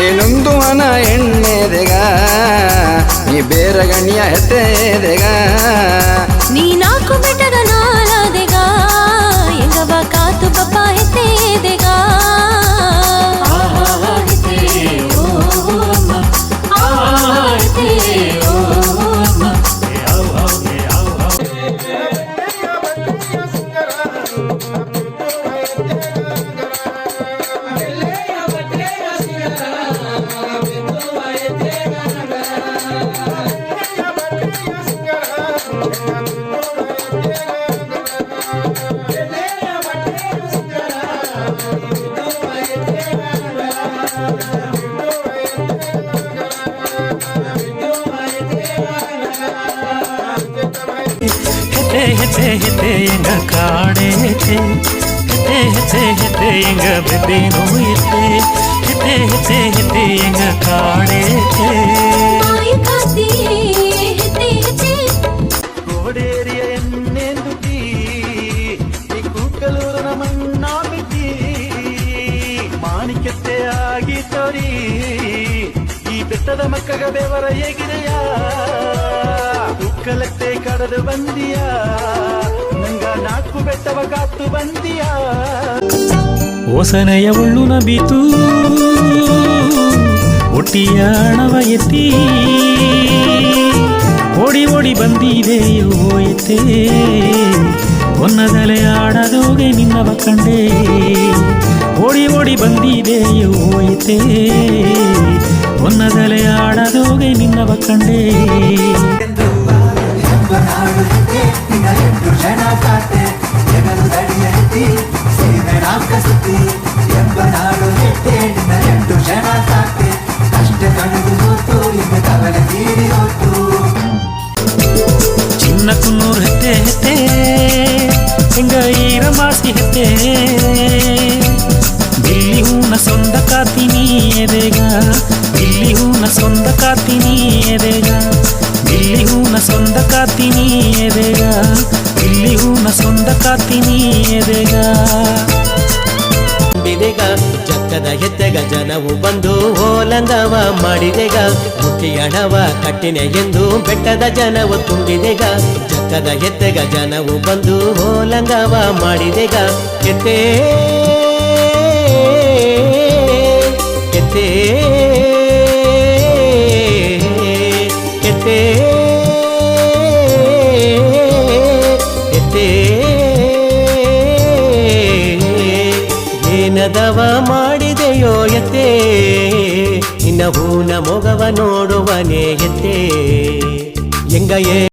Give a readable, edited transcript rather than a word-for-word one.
ನೀನೊಂದು ಹನ ಎಣ್ಣೆದೆಗ ನೀ ಬೇರಗಣಿಯ ಹೆತ್ತೆದೆಗ ನೀ ನಾಲ್ಕು ಬೆಟ್ಟದ ನಾಲದೆಗ ಎಂಗವ ಕಾತು ಪಪ್ಪ ಹೆತ್ತೆದೆಗ ಹೆತೆ ಹೆತೆ ಎಂಗ ಕಾಡೆ ಹೆತೆ ಹೆತೆ ಹೆತೆ ಎಂಗ ಬೆದ್ದೇನು ಹೆತೆ ಹೆತೆ ಹೆತೆ ಹೆತೆ ಎಂಗ ಕಾಡೆ ಕೋಡೇರಿಯ ಎನ್ನೆಂದುತಿ ಈ ಕೂಕಲೂರನ ಮಣ್ಣಾ ಬಿಟ್ಟಿ ಮಾಣಿಕ್ಯತೆ ಆಗಿ ತೋರಿ ಈ ಬೆಟ್ಟದ ಮಕ್ಕಗ ಬೆವರ ಎಗಿರೆಯ ಕಲತ್ತೆ ಕಡದು ಬಂದಿಯ ನಂಗ ನಾಲ್ಕು ಬೆಟ್ಟವ ಕಾತು ಬಂದಿಯ ಓಸನೆಯ ಉಳ್ಳುನ ಬೀತು ಒಟ್ಟಿಯ ಹಣವ ಎತ್ತಿ ಓಡಿ ಓಡಿ ಬಂದಿದೆಯೋ ಎತ್ತೆ ಹೊನ್ನದಲೆ ಆಡದೋಗೆ ನಿನ್ನವ ಕಂಡೆ ಓಡಿ ಓಡಿ ಬಂದಿದೆಯೋ ಎತ್ತೆ ಹೊನ್ನದಲೆ ಆಡದೋಗೆ ನಿನ್ನವ ಕಂಡೆ ಚಿನ್ನ ಕುನ್ನೂರು ಹೆತ್ತೆ ಹೆತ್ತೆ ಹೆಂಗ ಈರ ಮಾಸಿ ಹೆತ್ತೆ ಬಿಲ್ಲಿ ಹೂನ ಸೊಂದ ಕಾತಿನಿ ಎದೆಗ ಬಿಲ್ಲಿ ಹೂನ ಸೊಂದ ಕಾತಿನಿ ಎದೆಗ ಬಿಲ್ಲಿ ಹೂನ ಸೊಂದ ಕಾತಿನಿ ಎದೆಗ ಬಿಲ್ಲಿ ಹೂನ ಸೊಂದ ಕಾತಿನಿ ಎದೆಗ ಬಿದೆಗ ಜಕ್ಕದ ಹೆತ್ತೆಗ ಜನವು ಬಂದು ಓಲಂಗವ ಮಾಡಿದೆಗ ಮುಟ್ಟಿ ಹಣವ ಕಟ್ಟಿನೆ ಎಂದು ಬೆಟ್ಟದ ಜನವು ತುಂಬಿದೆಗ ಜಕ್ಕದ ಹೆತ್ತೆಗ ಜನವು ಬಂದು ಓಲಂಗವ ಮಾಡಿದೆಗ ಎತ್ತೇ ಎತ್ತೇ ಎತ್ತೇ ಎತ್ತೇ ಏನದವ ಮಾಡಿದೆಯೋ ಎತ್ತೇ ನಿನ್ನ ಹೂನ ಮೊಗವ ನೋಡುವನೇ ಎತ್ತೇ ಎಂಗ